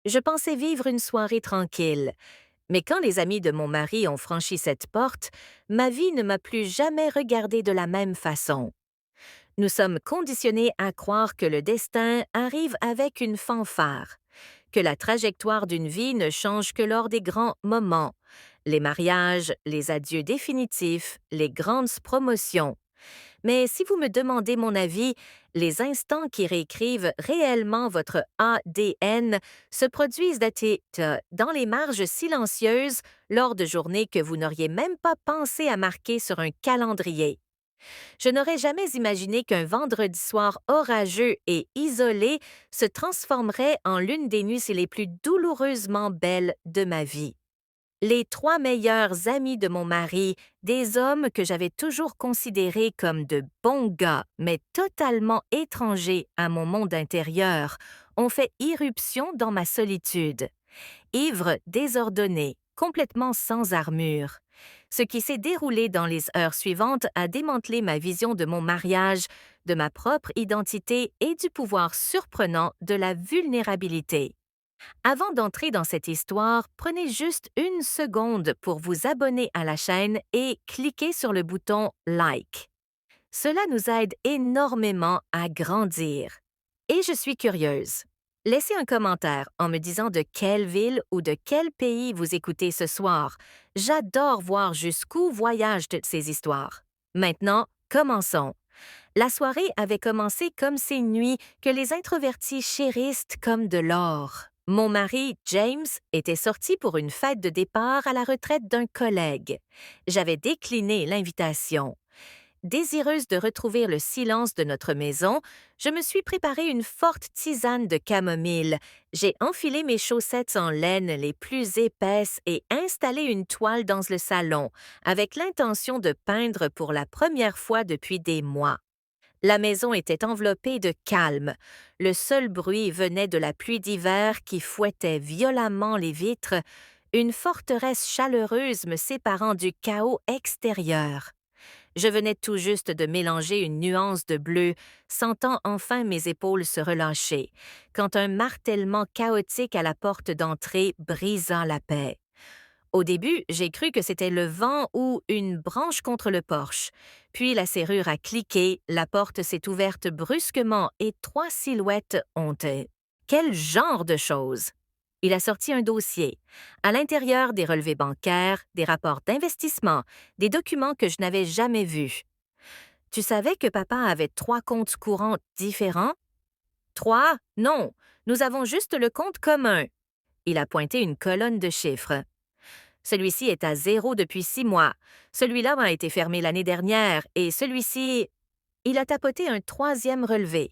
Je pensais vivre une soirée tranquille, mais quand les amis de mon mari ont franchi cette porte, ma vie ne m'a plus jamais regardée de la même façon. Nous sommes conditionnés à croire que le destin arrive avec une fanfare, que la trajectoire d'une vie ne change que lors des grands moments, les mariages, les adieux définitifs, les grandes promotions. Mais si vous me demandez mon avis, les instants qui réécrivent réellement votre ADN se produisent dans les marges silencieuses lors de journées que vous n'auriez même pas pensé à marquer sur un calendrier. Je n'aurais jamais imaginé qu'un vendredi soir orageux et isolé se transformerait en l'une des nuits les plus douloureusement belles de ma vie. Les trois meilleurs amis de mon mari, des hommes que j'avais toujours considérés comme de bons gars, mais totalement étrangers à mon monde intérieur, ont fait irruption dans ma solitude. Ivre, désordonné, complètement sans armure. Ce qui s'est déroulé dans les heures suivantes a démantelé ma vision de mon mariage, de ma propre identité et du pouvoir surprenant de la vulnérabilité. Avant d'entrer dans cette histoire, prenez juste une seconde pour vous abonner à la chaîne et cliquez sur le bouton Like. Cela nous aide énormément à grandir. Et je suis curieuse. Laissez un commentaire en me disant de quelle ville ou de quel pays vous écoutez ce soir. J'adore voir jusqu'où voyagent toutes ces histoires. Maintenant, commençons. La soirée avait commencé comme ces nuits que les introvertis chérissent comme de l'or. Mon mari, James, était sorti pour une fête de départ à la retraite d'un collègue. J'avais décliné l'invitation. Désireuse de retrouver le silence de notre maison, je me suis préparé une forte tisane de camomille. J'ai enfilé mes chaussettes en laine les plus épaisses et installé une toile dans le salon, avec l'intention de peindre pour la première fois depuis des mois. La maison était enveloppée de calme. Le seul bruit venait de la pluie d'hiver qui fouettait violemment les vitres, une forteresse chaleureuse me séparant du chaos extérieur. Je venais tout juste de mélanger une nuance de bleu, sentant enfin mes épaules se relâcher, quand un martèlement chaotique à la porte d'entrée brisa la paix. Au début, j'ai cru que c'était le vent ou une branche contre le porche. Puis la serrure a cliqué, la porte s'est ouverte brusquement et trois silhouettes ont... Quel genre de chose! Il a sorti un dossier. À l'intérieur, des relevés bancaires, des rapports d'investissement, des documents que je n'avais jamais vus. Tu savais que papa avait trois comptes courants différents? Trois? Non, nous avons juste le compte commun. Il a pointé une colonne de chiffres. Celui-ci est à zéro depuis 6 mois. Celui-là a été fermé l'année dernière et celui-ci... Il a tapoté un troisième relevé,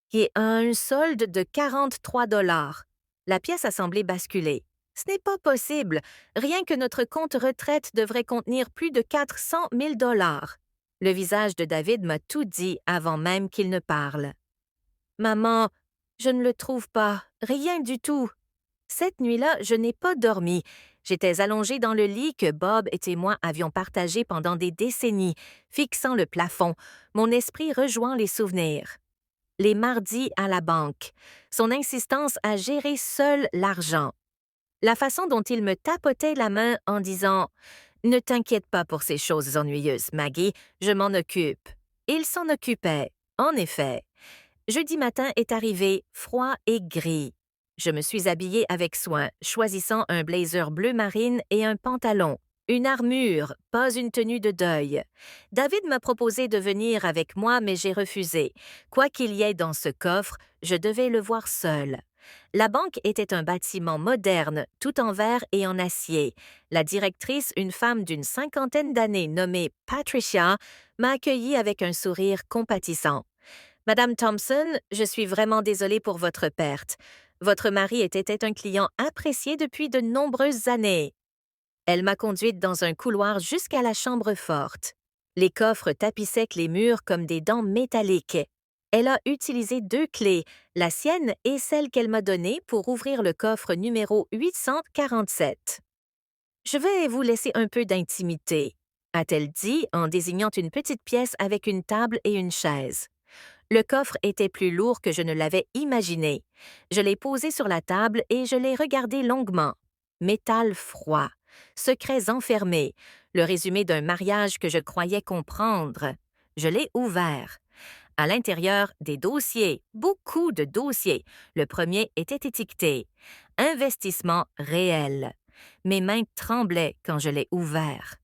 qui est un solde de 43 dollars. La pièce a semblé basculer. Ce n'est pas possible. Rien que notre compte retraite devrait contenir plus de 400 000 dollars. Le visage de David m'a tout dit avant même qu'il ne parle. Maman, je ne le trouve pas. Rien du tout. Cette nuit-là, je n'ai pas dormi. J'étais allongée dans le lit que Bob et moi avions partagé pendant des décennies, fixant le plafond, mon esprit rejoint les souvenirs. Les mardis à la banque, son insistance à gérer seul l'argent. La façon dont il me tapotait la main en disant « Ne t'inquiète pas pour ces choses ennuyeuses, Maggie, je m'en occupe. » Il s'en occupait, en effet. Jeudi matin est arrivé, froid et gris. Je me suis habillée avec soin, choisissant un blazer bleu marine et un pantalon. Une armure, pas une tenue de deuil. David m'a proposé de venir avec moi, mais j'ai refusé. Quoi qu'il y ait dans ce coffre, je devais le voir seul. La banque était un bâtiment moderne, tout en verre et en acier. La directrice, une femme d'une cinquantaine d'années nommée Patricia, m'a accueillie avec un sourire compatissant. Madame Thompson, je suis vraiment désolée pour votre perte. Votre mari était un client apprécié depuis de nombreuses années. Elle m'a conduite dans un couloir jusqu'à la chambre forte. Les coffres tapissaient les murs comme des dents métalliques. Elle a utilisé deux clés, la sienne et celle qu'elle m'a donnée pour ouvrir le coffre numéro 847. « Je vais vous laisser un peu d'intimité, a-t-elle dit en désignant une petite pièce avec une table et une chaise. Le coffre était plus lourd que je ne l'avais imaginé. Je l'ai posé sur la table et je l'ai regardé longuement. Métal froid, secrets enfermés, le résumé d'un mariage que je croyais comprendre. Je l'ai ouvert. À l'intérieur, des dossiers, beaucoup de dossiers. Le premier était étiqueté Investissement réel. Mes mains tremblaient quand je l'ai ouvert.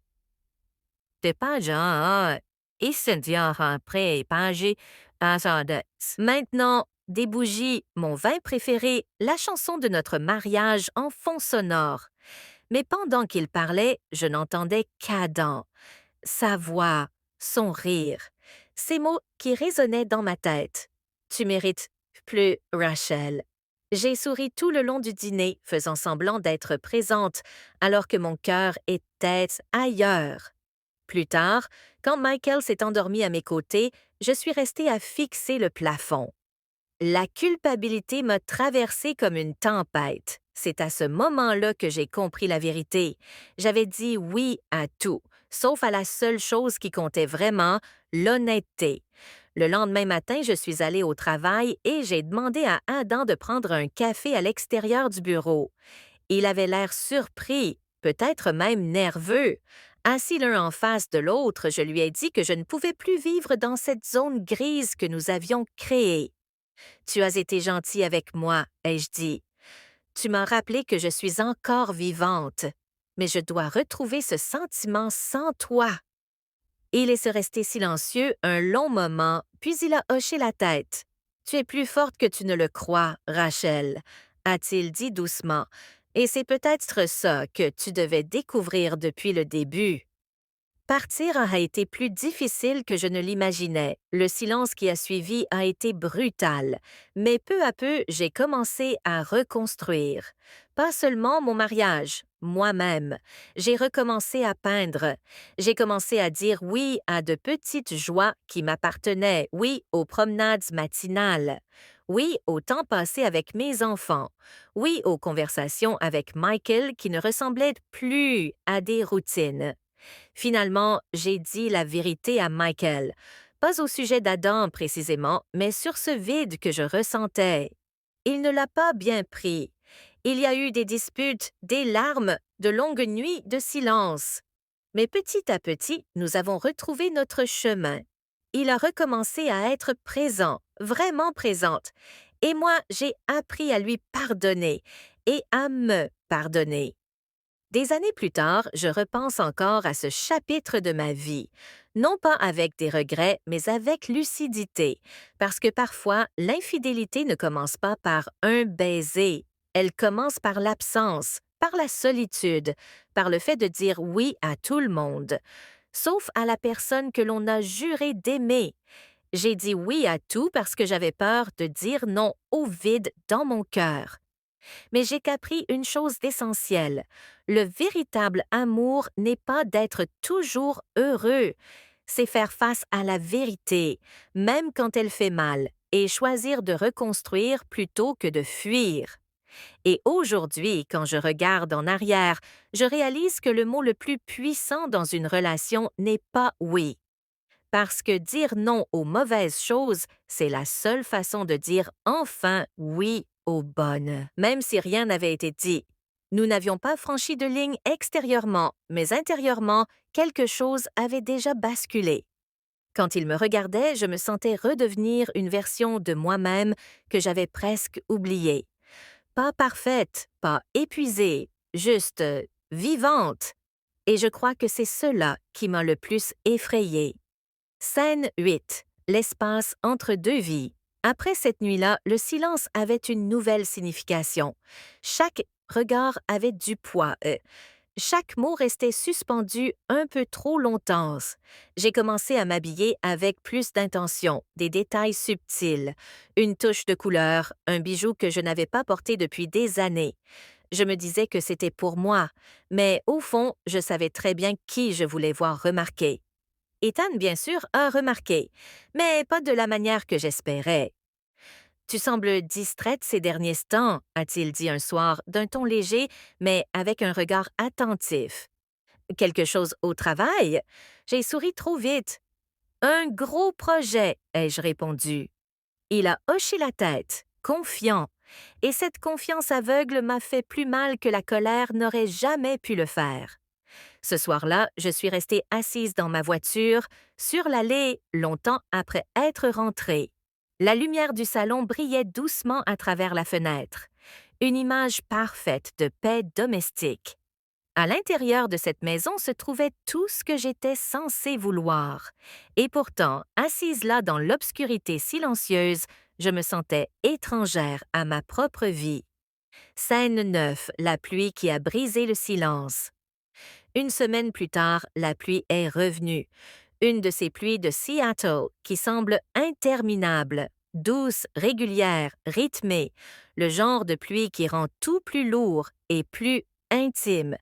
T'es pas genre, et Cynthia après pagé à Maintenant, des bougies, mon vin préféré, la chanson de notre mariage en fond sonore. Mais pendant qu'il parlait, je n'entendais qu'Adam. Sa voix, son rire, ces mots qui résonnaient dans ma tête. Tu mérites plus, Rachel. J'ai souri tout le long du dîner, faisant semblant d'être présente, alors que mon cœur était ailleurs. Plus tard, quand Michael s'est endormi à mes côtés, je suis restée à fixer le plafond. La culpabilité m'a traversée comme une tempête. C'est à ce moment-là que j'ai compris la vérité. J'avais dit oui à tout, sauf à la seule chose qui comptait vraiment, l'honnêteté. Le lendemain matin, je suis allée au travail et j'ai demandé à Adam de prendre un café à l'extérieur du bureau. Il avait l'air surpris, peut-être même nerveux. Assis l'un en face de l'autre, je lui ai dit que je ne pouvais plus vivre dans cette zone grise que nous avions créée. Tu as été gentil avec moi, ai-je dit. Tu m'as rappelé que je suis encore vivante, mais je dois retrouver ce sentiment sans toi. Il est resté silencieux un long moment, puis il a hoché la tête. Tu es plus forte que tu ne le crois, Rachel, a-t-il dit doucement, et c'est peut-être ça que tu devais découvrir depuis le début. Partir a été plus difficile que je ne l'imaginais. Le silence qui a suivi a été brutal, mais peu à peu, j'ai commencé à reconstruire. Pas seulement mon mariage, moi-même. J'ai recommencé à peindre. J'ai commencé à dire oui à de petites joies qui m'appartenaient, oui aux promenades matinales, oui au temps passé avec mes enfants, oui aux conversations avec Michael qui ne ressemblaient plus à des routines. Finalement, j'ai dit la vérité à Michael, pas au sujet d'Adam précisément, mais sur ce vide que je ressentais. Il ne l'a pas bien pris. Il y a eu des disputes, des larmes, de longues nuits de silence. Mais petit à petit, nous avons retrouvé notre chemin. Il a recommencé à être présent, vraiment présente, et moi, j'ai appris à lui pardonner et à me pardonner. Des années plus tard, je repense encore à ce chapitre de ma vie, non pas avec des regrets, mais avec lucidité, parce que parfois, l'infidélité ne commence pas par un baiser, elle commence par l'absence, par la solitude, par le fait de dire oui à tout le monde, sauf à la personne que l'on a juré d'aimer. J'ai dit oui à tout parce que j'avais peur de dire non au vide dans mon cœur. Mais j'ai compris une chose d'essentielle. Le véritable amour n'est pas d'être toujours heureux, c'est faire face à la vérité, même quand elle fait mal, et choisir de reconstruire plutôt que de fuir. Et aujourd'hui, quand je regarde en arrière, je réalise que le mot le plus puissant dans une relation n'est pas oui. Parce que dire non aux mauvaises choses, c'est la seule façon de dire enfin oui aux bonnes, même si rien n'avait été dit. Nous n'avions pas franchi de ligne extérieurement, mais intérieurement, quelque chose avait déjà basculé. Quand il me regardait, je me sentais redevenir une version de moi-même que j'avais presque oubliée. Pas parfaite, pas épuisée, juste vivante. Et je crois que c'est cela qui m'a le plus effrayée. Scène 8. L'espace entre deux vies. Après cette nuit-là, le silence avait une nouvelle signification. Chaque regard avait du poids. Chaque mot restait suspendu un peu trop longtemps. J'ai commencé à m'habiller avec plus d'intention, des détails subtils, une touche de couleur, un bijou que je n'avais pas porté depuis des années. Je me disais que c'était pour moi, mais au fond, je savais très bien qui je voulais voir remarquer. Ethan, bien sûr, a remarqué, mais pas de la manière que j'espérais. Tu sembles distraite ces derniers temps, a-t-il dit un soir d'un ton léger, mais avec un regard attentif. Quelque chose au travail? J'ai souri trop vite. Un gros projet, ai-je répondu. Il a hoché la tête, confiant, et cette confiance aveugle m'a fait plus mal que la colère n'aurait jamais pu le faire. Ce soir-là, je suis restée assise dans ma voiture, sur l'allée, longtemps après être rentrée. La lumière du salon brillait doucement à travers la fenêtre. Une image parfaite de paix domestique. À l'intérieur de cette maison se trouvait tout ce que j'étais censée vouloir. Et pourtant, assise là dans l'obscurité silencieuse, je me sentais étrangère à ma propre vie. Scène 9, la pluie qui a brisé le silence. Une semaine plus tard, la pluie est revenue. Une de ces pluies de Seattle qui semble interminable, douce, régulière, rythmée, le genre de pluie qui rend tout plus lourd et plus intime.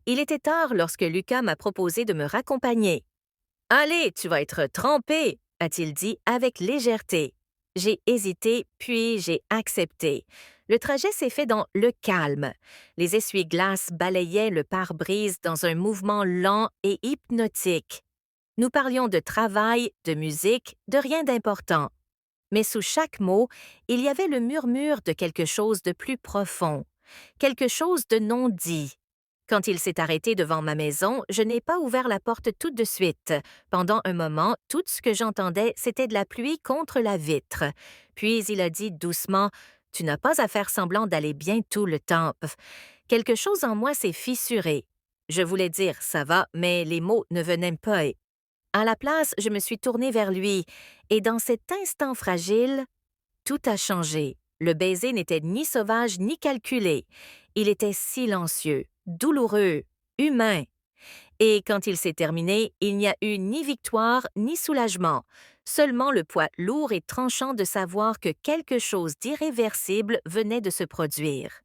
Il était tard lorsque Lucas m'a proposé de me raccompagner. « Allez, tu vas être trempé, a-t-il dit avec légèreté. J'ai hésité, puis j'ai accepté. Le trajet s'est fait dans le calme. Les essuie-glaces balayaient le pare-brise dans un mouvement lent et hypnotique. Nous parlions de travail, de musique, de rien d'important. Mais sous chaque mot, il y avait le murmure de quelque chose de plus profond, quelque chose de non dit. Quand il s'est arrêté devant ma maison, je n'ai pas ouvert la porte tout de suite. Pendant un moment, tout ce que j'entendais, c'était de la pluie contre la vitre. Puis il a dit doucement « Tu n'as pas à faire semblant d'aller bien tout le temps. » Quelque chose en moi s'est fissuré. Je voulais dire « ça va », mais les mots ne venaient pas. À la place, je me suis tournée vers lui, et dans cet instant fragile, tout a changé. Le baiser n'était ni sauvage ni calculé. Il était silencieux, douloureux, humain. Et quand il s'est terminé, il n'y a eu ni victoire ni soulagement, seulement le poids lourd et tranchant de savoir que quelque chose d'irréversible venait de se produire.